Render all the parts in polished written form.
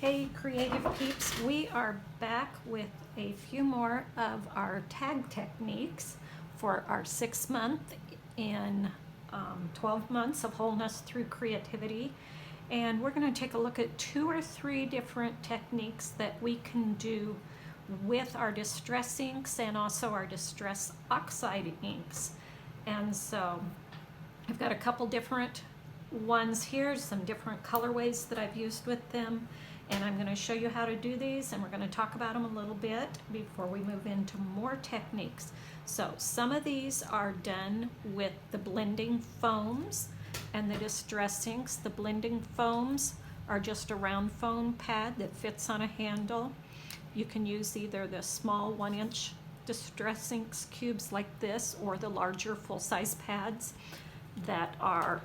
Hey creative peeps, we are back with a few more of our tag techniques for our 6-month and 12 months of wholeness through creativity. And we're going to take a look at 2 or 3 different techniques that we can do with our distress inks and also our distress oxide inks. And so I've got a couple different ones here, some different colorways that I've used with them, and I'm going to show you how to do these, and we're going to talk about them a little bit before we move into more techniques. So some of these are done with the blending foams and the distress inks. The blending foams are just a round foam pad that fits on a handle. You can use either the small 1-inch distress inks cubes like this or the larger full-size pads that are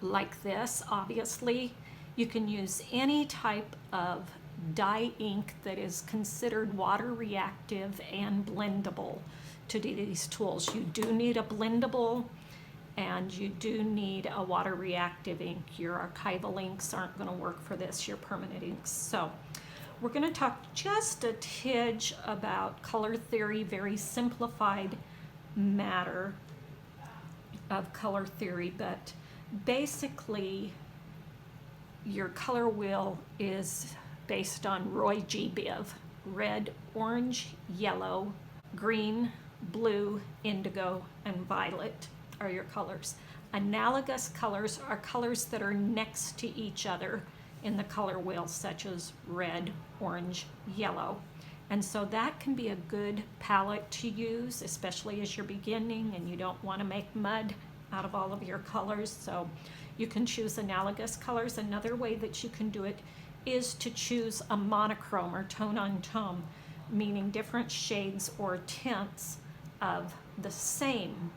like this. Obviously, you can use any type of dye ink that is considered water reactive and blendable to do these tools. You do need a blendable and you do need a water reactive ink. Your archival inks aren't going to work for this, your permanent inks. So we're going to talk just a tidge about color theory, very simplified matter of color theory, but basically your color wheel is based on Roy G. Biv. Red, orange, yellow, green, blue, indigo, and violet are your colors. Analogous colors are colors that are next to each other in the color wheel, such as red, orange, yellow. And so that can be a good palette to use, especially as you're beginning and you don't want to make mud out of all of your colors. So you can choose analogous colors. Another way that you can do it is to choose a monochrome or tone on tone, meaning different shades or tints of the same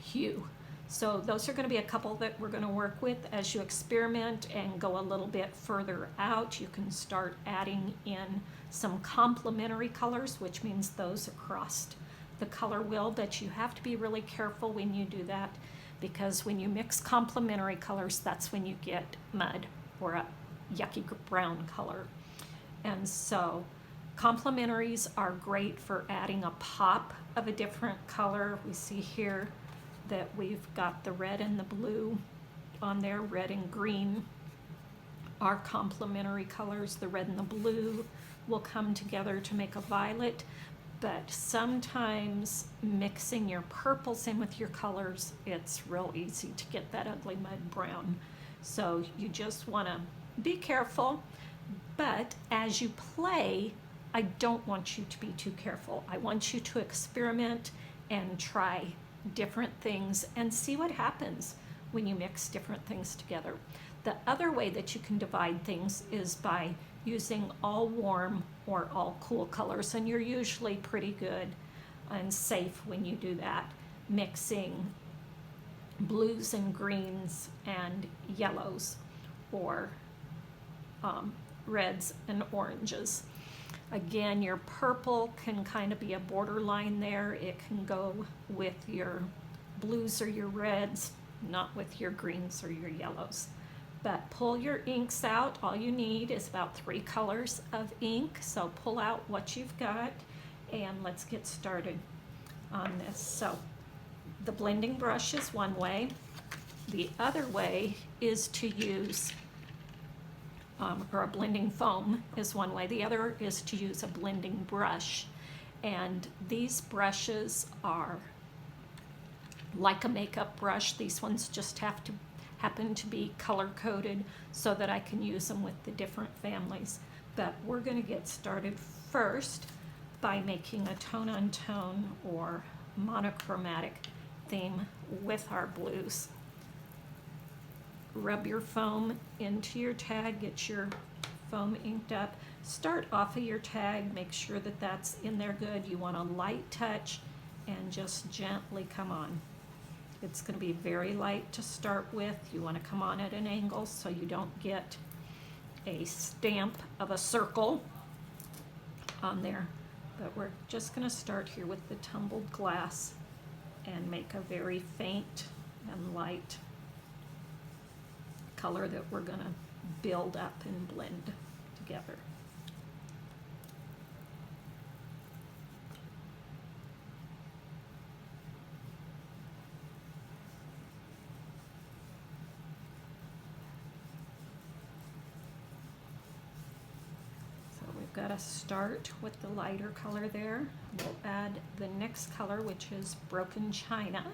hue. So those are going to be a couple that we're going to work with as you experiment and go a little bit further out. You can start adding in some complementary colors, which means those across the color wheel, but you have to be really careful when you do that, because when you mix complementary colors, that's when you get mud or a yucky brown color. And so complementaries are great for adding a pop of a different color. We see here that we've got the red and the blue on there. Red and green are complementary colors. The red and the blue will come together to make a violet, but sometimes mixing your purples in with your colors, it's real easy to get that ugly mud brown. So you just want to be careful, but as you play, I don't want you to be too careful. I want you to experiment and try different things and see what happens when you mix different things together. The other way that you can divide things is by using all warm or all cool colors, and you're usually pretty good and safe when you do that, mixing blues and greens and yellows, or reds and oranges. Again, your purple can kind of be a borderline there. It can go with your blues or your reds, not with your greens or your yellows. But pull your inks out. All you need is about 3 colors of ink. So pull out what you've got and let's get started on this. So the blending brush is one way. The other way is to use or a blending foam is one way. The other is to use a blending brush. And these brushes are like a makeup brush. These ones just happen to be color coded so that I can use them with the different families. But we're going to get started first by making a tone on tone or monochromatic theme with our blues. Rub your foam into your tag, get your foam inked up. Start off of your tag, make sure that that's in there good. You want a light touch and just gently come on. It's going to be very light to start with. You want to come on at an angle so you don't get a stamp of a circle on there. But we're just going to start here with the tumbled glass and make a very faint and light color that we're going to build up and blend together. So we've got to start with the lighter color there. We'll add the next color, which is Broken China.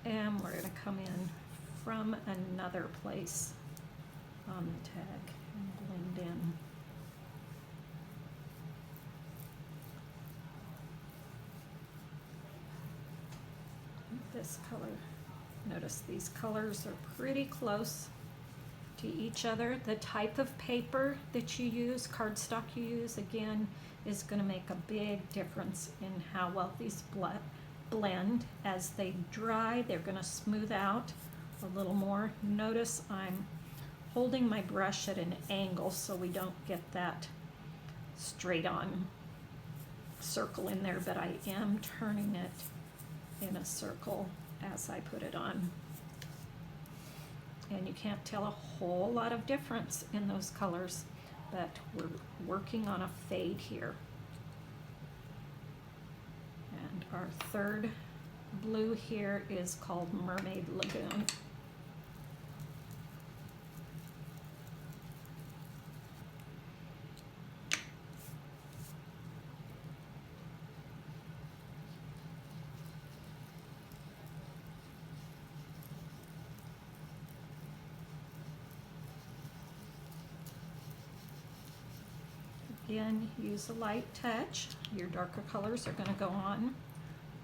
And we're going to come in from another place on the tag and blend in. This color, notice these colors are pretty close to each other. The type of paper that you use, cardstock you use, again, is going to make a big difference in how well these blend. As they dry, they're going to smooth out a little more. Notice I'm holding my brush at an angle so we don't get that straight on circle in there, but I am turning it in a circle as I put it on. And you can't tell a whole lot of difference in those colors, but we're working on a fade here. And our third blue here is called Mermaid Lagoon. Again, use a light touch. Your darker colors are going to go on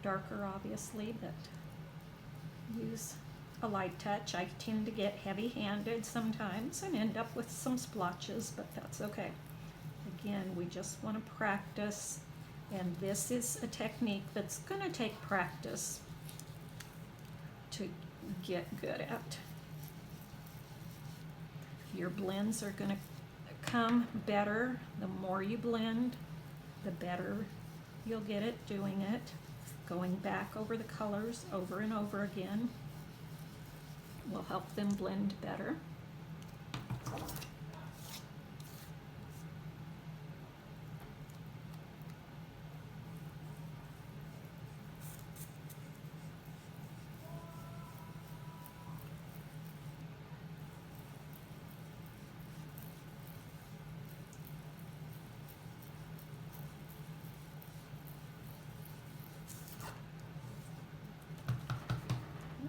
darker, obviously, but use a light touch. I tend to get heavy-handed sometimes and end up with some splotches, but that's okay. Again, we just want to practice, and this is a technique that's going to take practice to get good at. Your blends are going to come better. The more you blend, the better you'll get at doing it. Going back over the colors over and over again will help them blend better.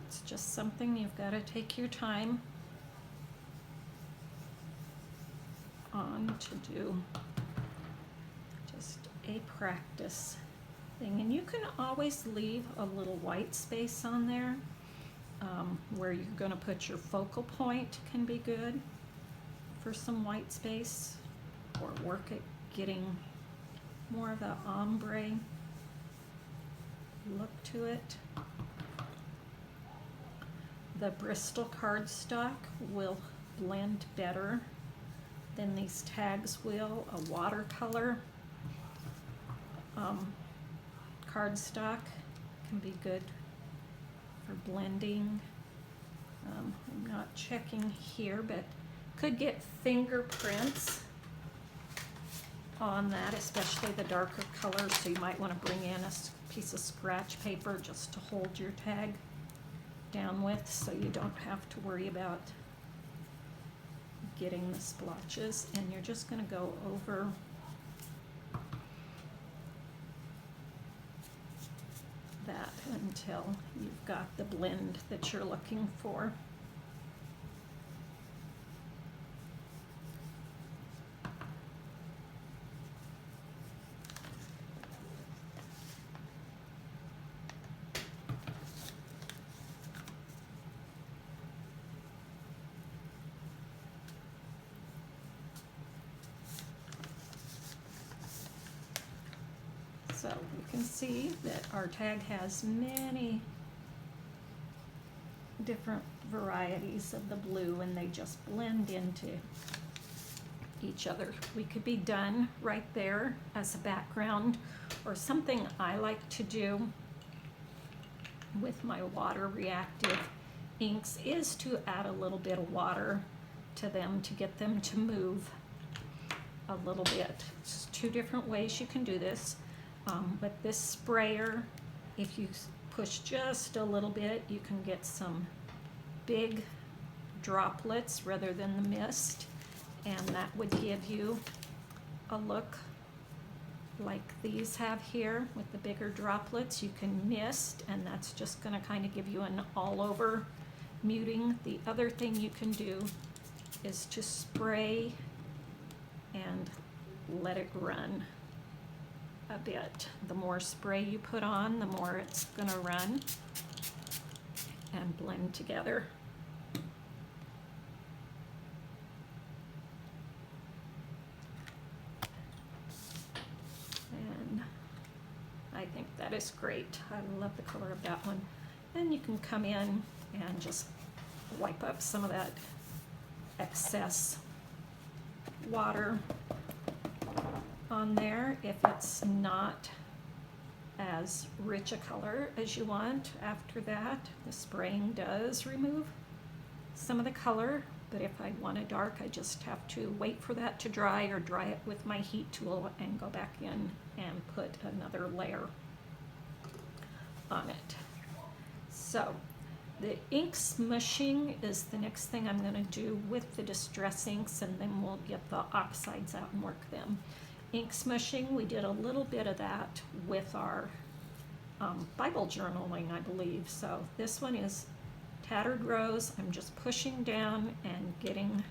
It's just something you've got to take your time on to do. Just a practice thing. And you can always leave a little white space on there where you're going to put your focal point. Can be good for some white space, or work at getting more of an ombre look to it. The Bristol cardstock will blend better than these tags will. A watercolor cardstock can be good for blending. I'm not checking here, but could get fingerprints on that, especially the darker colors, so you might want to bring in a piece of scratch paper just to hold your tag down with, so you don't have to worry about getting the splotches. And you're just going to go over that until you've got the blend that you're looking for. So you can see that our tag has many different varieties of the blue, and they just blend into each other. We could be done right there as a background, or something I like to do with my water reactive inks is to add a little bit of water to them to get them to move a little bit. It's two different ways you can do this. But this sprayer, if you push just a little bit, you can get some big droplets rather than the mist, and that would give you a look like these have here with the bigger droplets. You can mist, and that's just going to kind of give you an all over muting. The other thing you can do is to spray and let it run a bit. The more spray you put on, the more it's going to run and blend together. And I think that is great. I love the color of that one. Then you can come in and just wipe up some of that excess water on there if it's not as rich a color as you want. After that, the spraying does remove some of the color, but if I want it dark, I just have to wait for that to dry or dry it with my heat tool and go back in and put another layer on it. So the ink smooshing is the next thing I'm going to do with the distress inks, and then we'll get the oxides out and work them. Ink smooshing, we did a little bit of that with our Bible journaling, I believe. So this one is Tattered Rose. I'm just pushing down and getting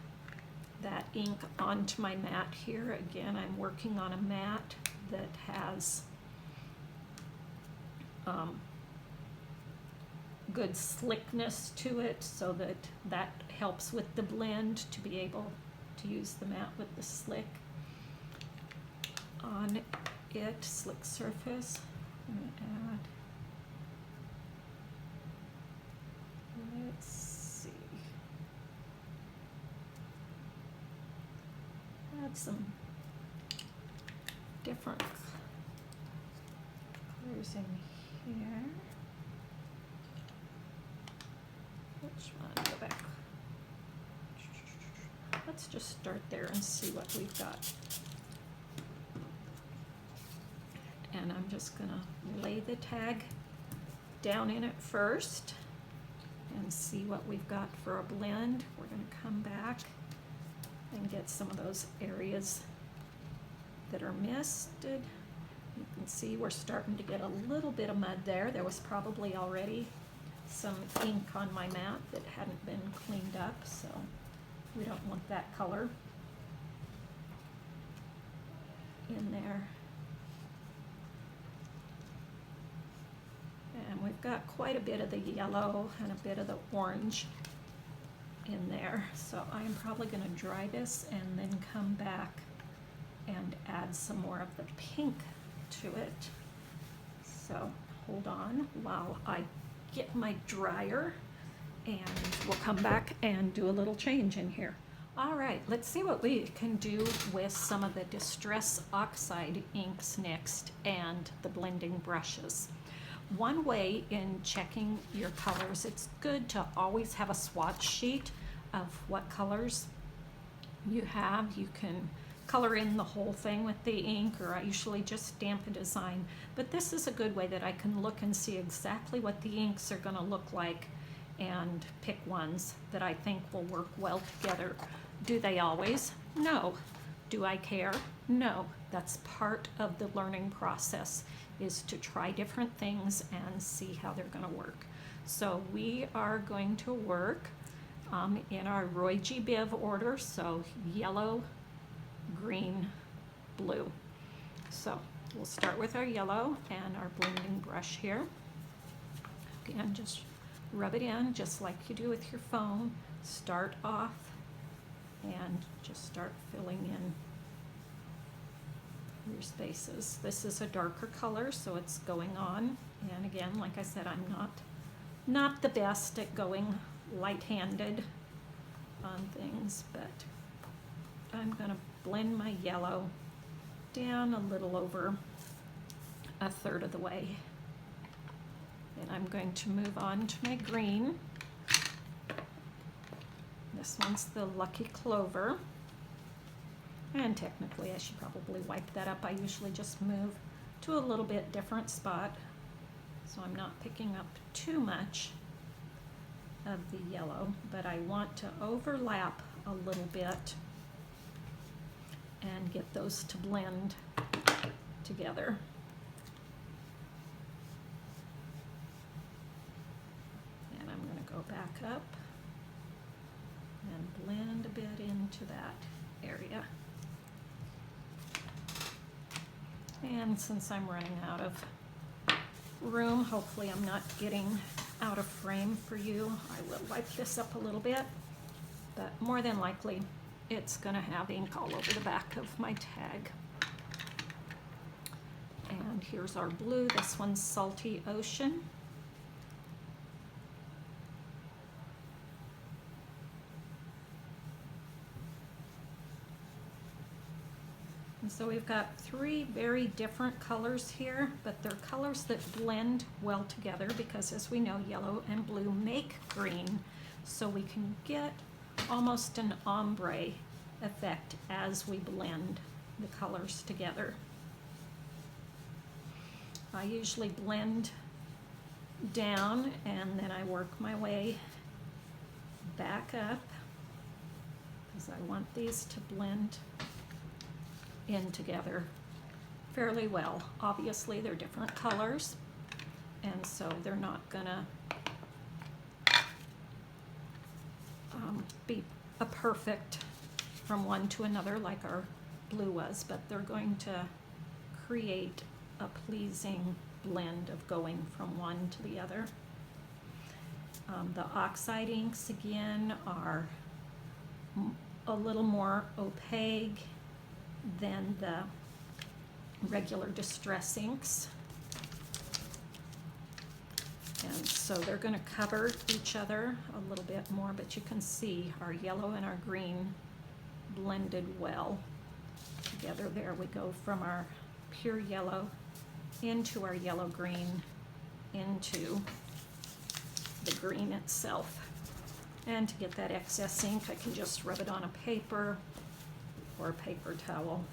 that ink onto my mat here. Again, I'm working on a mat that has good slickness to it, so that helps with the blend, to be able to use the mat with the slick on it, slick surface. I'm going to add, let's see, add some different colors in here. Which one? Go back. Let's just start there and see what we've got. And I'm just going to lay the tag down in it first and see what we've got for a blend. We're going to come back and get some of those areas that are misted. You can see we're starting to get a little bit of mud there. There was probably already some ink on my mat that hadn't been cleaned up, so we don't want that color in there. And we've got quite a bit of the yellow and a bit of the orange in there, so I'm probably going to dry this and then come back and add some more of the pink to it. So hold on while I get my dryer, and we'll come back and do a little change in here. All right, let's see what we can do with some of the Distress Oxide inks next and the blending brushes. One way in checking your colors, it's good to always have a swatch sheet of what colors you have. You can color in the whole thing with the ink, or I usually just stamp a design, but this is a good way that I can look and see exactly what the inks are going to look like and pick ones that I think will work well together. Do they always? No. Do I care? No. That's part of the learning process, is to try different things and see how they're going to work. So we are going to work in our Roy G. Biv order, so yellow, green, blue. So we'll start with our yellow and our blending brush here. Again, just rub it in just like you do with your foam. Start off and just start filling in your spaces. This is a darker color, so it's going on. And again, like I said, I'm not the best at going light-handed on things, but I'm going to blend my yellow down a little over a third of the way Then I'm going to move on to my green. This one's the Lucky Clover. And technically I should probably wipe that up. I usually just move to a little bit different spot, so I'm not picking up too much of the yellow, but I want to overlap a little bit and get those to blend together. And I'm going to go back up and blend a bit into that area. And since I'm running out of room, hopefully I'm not getting out of frame for you, I will wipe this up a little bit, but more than likely it's going to have ink all over the back of my tag. And here's our blue. This one's Salty Ocean. And so we've got three very different colors here, but they're colors that blend well together because, as we know, yellow and blue make green, so we can get almost an ombre effect as we blend the colors together. I usually blend down and then I work my way back up because I want these to blend in together fairly well. Obviously they're different colors, and so they're not gonna be a perfect from one to another like our blue was, but they're going to create a pleasing blend of going from one to the other. The oxide inks again are a little more opaque than the regular distress inks, and so they're going to cover each other a little bit more, but you can see our yellow and our green blended well together. There we go, from our pure yellow into our yellow green into the green itself. And to get that excess ink, I can just rub it on a paper or a paper towel,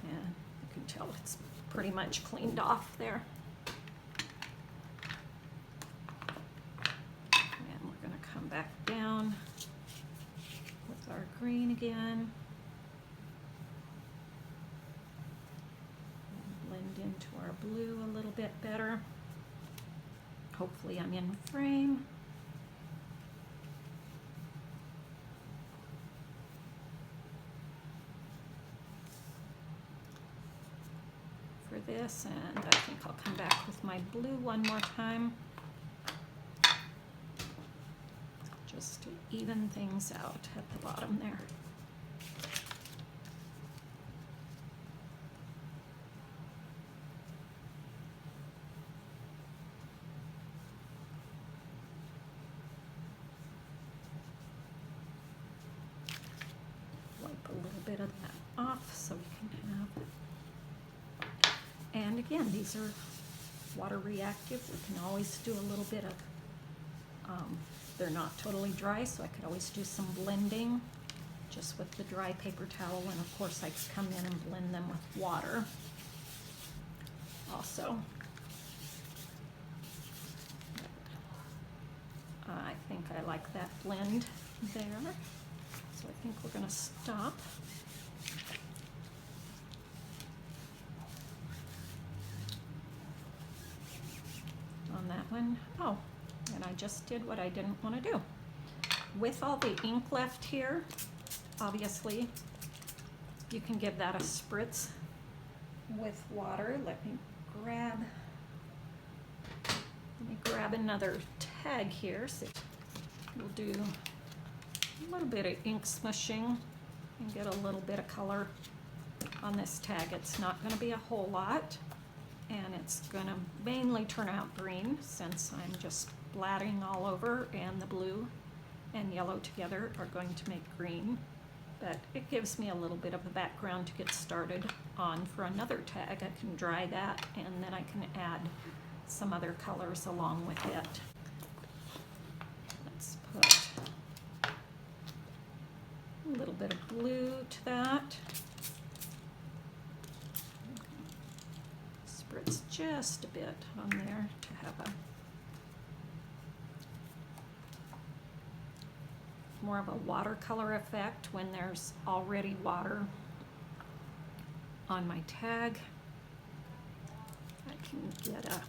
and you can tell it's pretty much cleaned off there. And we're going to come back down with our green again and blend into our blue a little bit better. Hopefully I'm in frame. This, and I think I'll come back with my blue one more time just to even things out at the bottom there. Wipe a little bit of that off so we can have. And again, these are water reactive. We can always do a little bit of, they're not totally dry, so I could always do some blending just with the dry paper towel, and of course I could come in and blend them with water also. I think I like that blend there, so I think we're going to stop. On that one. Oh, and I just did what I didn't want to do. With all the ink left here, obviously, you can give that a spritz with water. Let me grab another tag here. So we'll do a little bit of ink smooshing and get a little bit of color on this tag. It's not going to be a whole lot, and it's going to mainly turn out green since I'm just splatting all over, and the blue and yellow together are going to make green. But it gives me a little bit of a background to get started on for another tag. I can dry that, and then I can add some other colors along with it. Let's put a little bit of blue to that. Spritz just a bit on there to have a more of a watercolor effect when there's already water on my tag. I can get a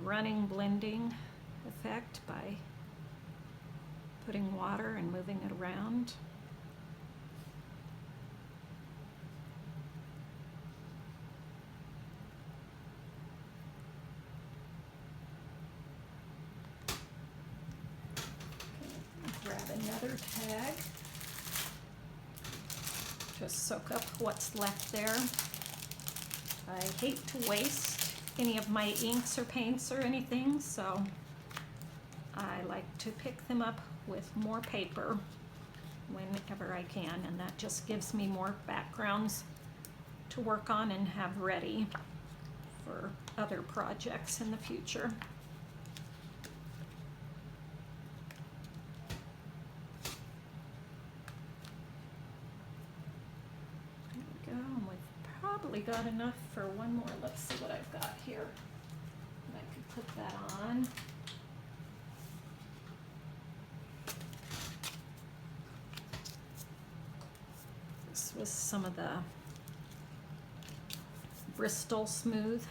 running blending effect by putting water and moving it around. Grab another tag to soak up what's left there. I hate to waste any of my inks or paints or anything, so I like to pick them up with more paper whenever I can, and that just gives me more backgrounds to work on and have ready for other projects in the future. Probably got enough for one more. Let's see what I've got here. I could put that on. This was some of the Bristol smooth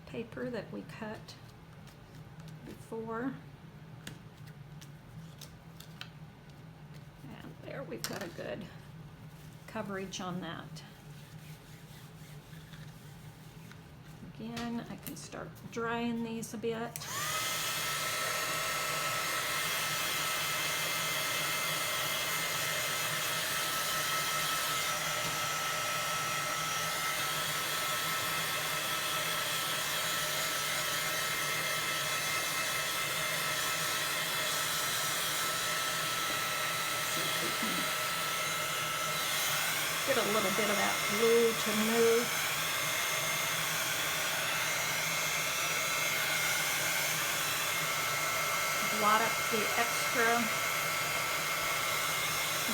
paper that we cut before. And there we've got a good coverage on that. Again, I can start drying these a bit. See if we can get a little bit of that blue to move. Blot up the extra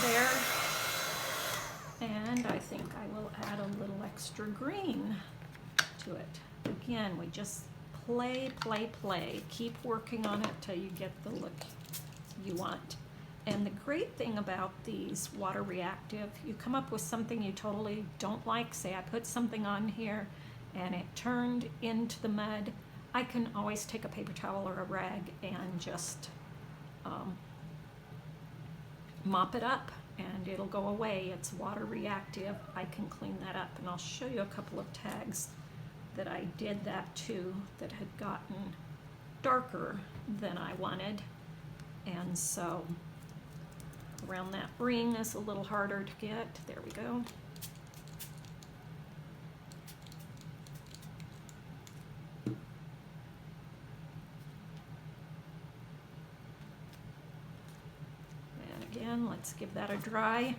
there, and I think I will add a little extra green to it. Again, we just play, keep working on it till you get the look you want. And the great thing about these water reactive, you come up with something you totally don't like. Say I put something on here and it turned into the mud. I can always take a paper towel or a rag and just mop it up and it'll go away. It's water reactive. I can clean that up, and I'll show you a couple of tags that I did that to that had gotten darker than I wanted, and so around that ring is a little harder to get. There we go. Again, let's give that a dry.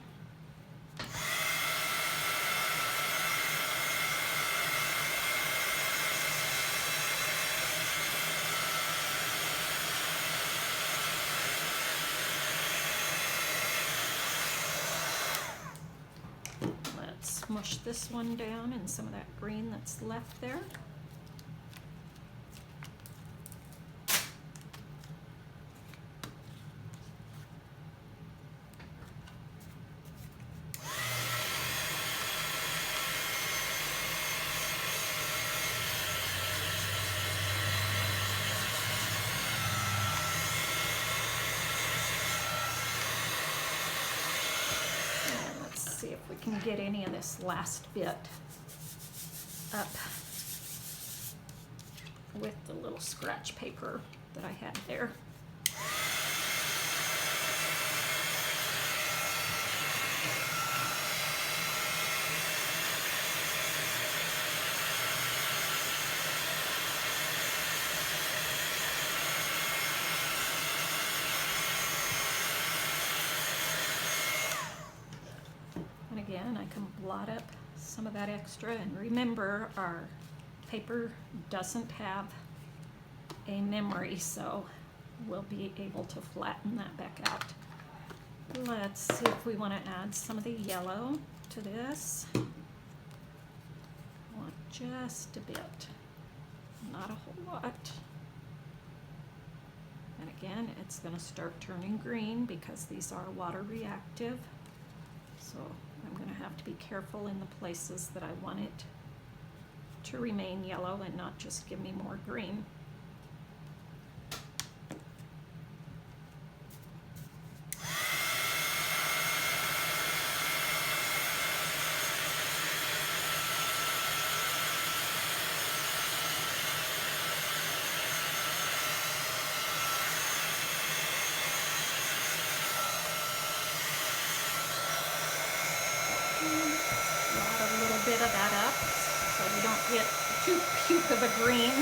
Let's smush this one down and some of that green that's left there. See if we can get any of this last bit up with the little scratch paper that I had there. Again, I can blot up some of that extra. And remember, our paper doesn't have a memory, so we'll be able to flatten that back out. Let's see if we want to add some of the yellow to this. Want just a bit, not a whole lot. And again, it's going to start turning green because these are water reactive. So I'm going to have to be careful in the places that I want it to remain yellow and not just give me more green. Add a little bit of that up so we don't get too puke of a green.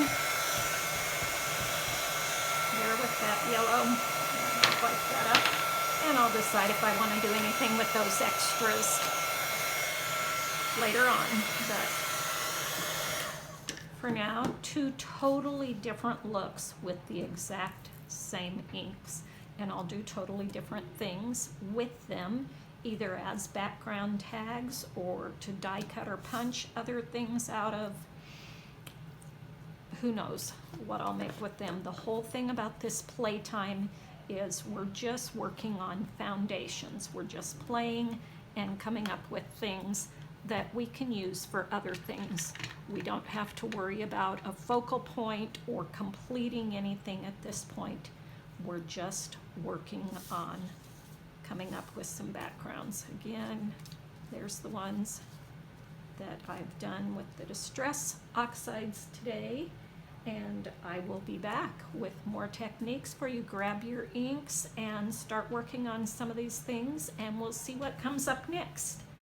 There with that yellow. I'll wipe that up. And I'll decide if I want to do anything with those extras later on. But for now, two totally different looks with the exact same inks. And I'll do totally different things with them, either as background tags or to die cut or punch other things out of. Who knows what I'll make with them. The whole thing about this playtime is we're just working on foundations. We're just playing and coming up with things that we can use for other things. We don't have to worry about a focal point or completing anything at this point. We're just working on coming up with some backgrounds. Again, there's the ones that I've done with the Distress Oxides today, and I will be back with more techniques for you. Grab your inks and start working on some of these things, and we'll see what comes up next.